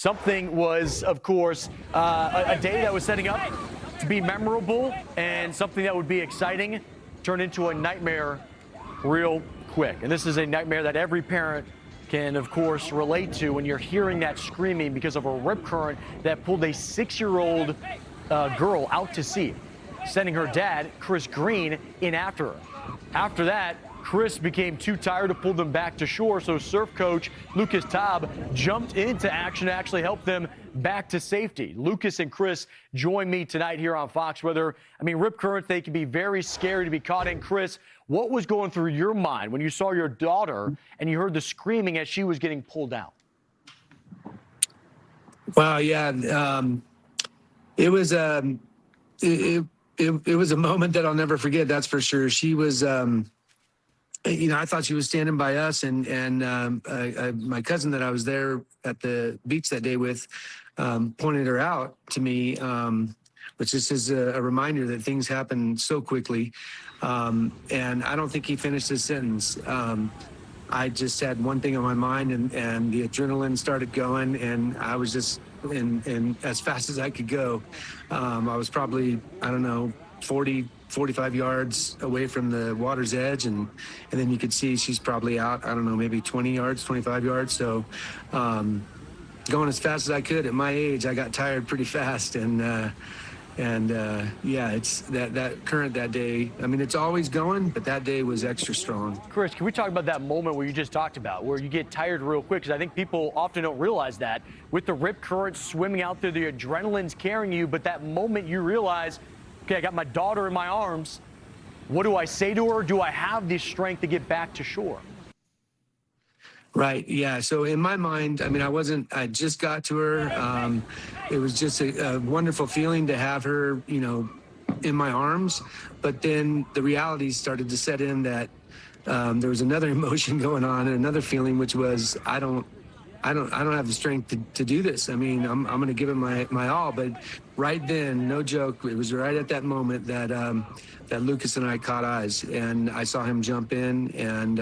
Something was, of course, a day that was setting up to be memorable and something that would be exciting turned into a nightmare real quick. And this is a nightmare that every parent can, of course, relate to when you're hearing that screaming because of a rip current that pulled a 6-year-old girl out to sea, sending her dad, Chris Greene, in after her. After that, Chris became too tired to pull them back to shore, so surf coach Lucas Taub jumped into action to actually help them back to safety. Lucas and Chris join me tonight here on Fox Weather. I mean, rip currents, they can be very scary to be caught in. Chris, what was going through your mind when you saw your daughter and you heard the screaming as she was getting pulled out? Wow, yeah, it was it was a moment that I'll never forget. That's for sure. She was. I thought she was standing by us, and my cousin that I was there at the beach that day with pointed her out to me, which just is a reminder that things happen so quickly. And I don't think he finished his sentence. I just had one thing on my mind, and the adrenaline started going, and I was just in as fast as I could go. I was probably, I don't know, 45 yards away from the water's edge, and then you could see she's probably out, I don't know, maybe 20 yards, 25 yards. So going as fast as I could. At my age, I got tired pretty fast, and yeah, it's that current that day. I mean, it's always going, but that day was extra strong. Chris, can we talk about that moment where you just talked about, where you get tired real quick? Because I think people often don't realize that with the rip current swimming out there, the adrenaline's carrying you, but that moment you realize, okay, I got my daughter in my arms. What do I say to her? Do I have the strength to get back to shore? Right. Yeah. So in my mind, I mean, I just got to her. It was just a wonderful feeling to have her, in my arms. But then the reality started to set in that there was another emotion going on, and another feeling, which was, I don't have the strength to do this. I mean, I'm going to give it my all. But right then, no joke, it was right at that moment that that Lucas and I caught eyes, and I saw him jump in, and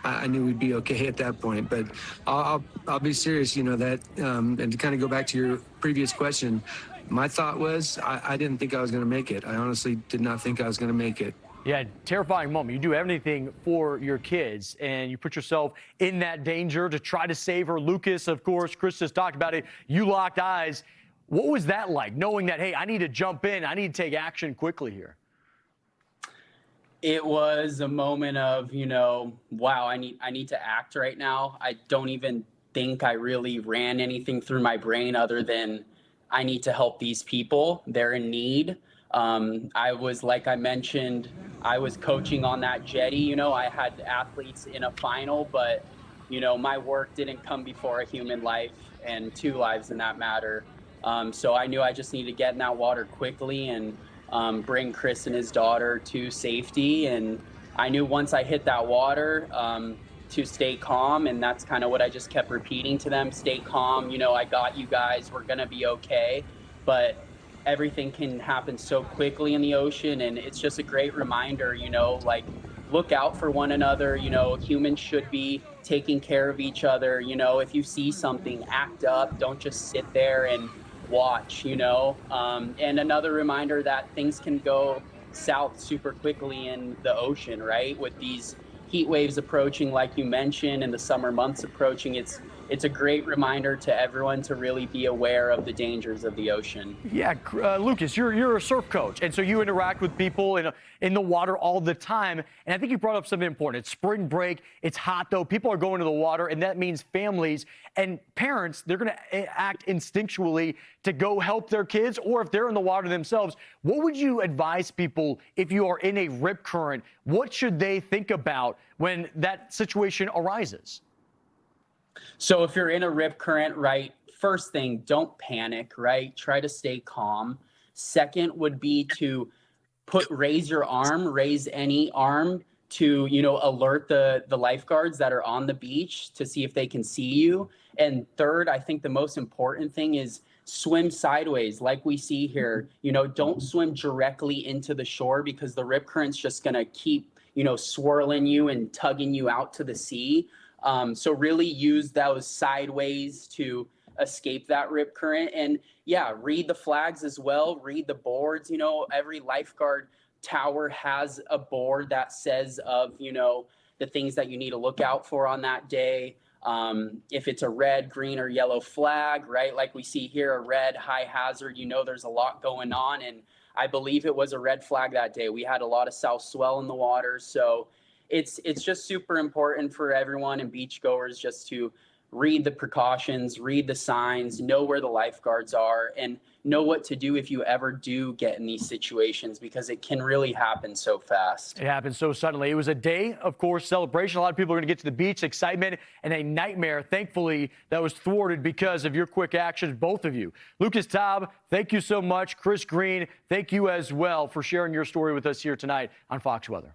I knew we'd be okay at that point. But I'll be serious, that, and to kind of go back to your previous question, my thought was I didn't think I was going to make it. I honestly did not think I was going to make it. Yeah, terrifying moment. You do everything for your kids, and you put yourself in that danger to try to save her. Lucas, of course, Chris just talked about it. You locked eyes. What was that like, knowing that, hey, I need to jump in, I need to take action quickly here? It was a moment of, wow, I need to act right now. I don't even think I really ran anything through my brain other than I need to help these people. They're in need. I was, like I mentioned, I was coaching on that jetty. I had athletes in a final, but, my work didn't come before a human life, and 2 lives in that matter. So I knew I just needed to get in that water quickly and bring Chris and his daughter to safety. And I knew once I hit that water to stay calm, and that's kind of what I just kept repeating to them. Stay calm, I got you guys, we're gonna be okay. But everything can happen so quickly in the ocean, and it's just a great reminder, look out for one another. Humans should be taking care of each other. If you see something, act up, don't just sit there and watch, and another reminder that things can go south super quickly in the ocean, right? With these heat waves approaching, like you mentioned, and the summer months approaching, it's a great reminder to everyone to really be aware of the dangers of the ocean. Yeah, Lucas, you're a surf coach, and so you interact with people in the water all the time. And I think you brought up something important. It's spring break. It's hot, though. People are going to the water, and that means families and parents, they're going to act instinctually to go help their kids, or if they're in the water themselves. What would you advise people if you are in a rip current? What should they think about when that situation arises? So if you're in a rip current, right, first thing, don't panic, right? Try to stay calm. Second would be to raise any arm to, alert the lifeguards that are on the beach to see if they can see you. And third, I think the most important thing is swim sideways like we see here. Don't swim directly into the shore, because the rip current's just going to keep, swirling you and tugging you out to the sea. So really use those sideways to escape that rip current. And yeah, read the flags as well, read the boards. You know, every lifeguard tower has a board that says of, you know, the things that you need to look out for on that day. If it's a red, green, or yellow flag, right? Like we see here, a red, high hazard, you know, there's a lot going on. And I believe it was a red flag that day. We had a lot of south swell in the water. So it's just super important for everyone and beachgoers just to read the precautions, read the signs, know where the lifeguards are, and know what to do if you ever do get in these situations, because it can really happen so fast. It happened so suddenly. It was a day, of course, celebration. A lot of people are going to get to the beach, excitement, and a nightmare, thankfully, that was thwarted because of your quick actions, both of you. Lucas-Taub, thank you so much. Chris Greene, thank you as well for sharing your story with us here tonight on Fox Weather.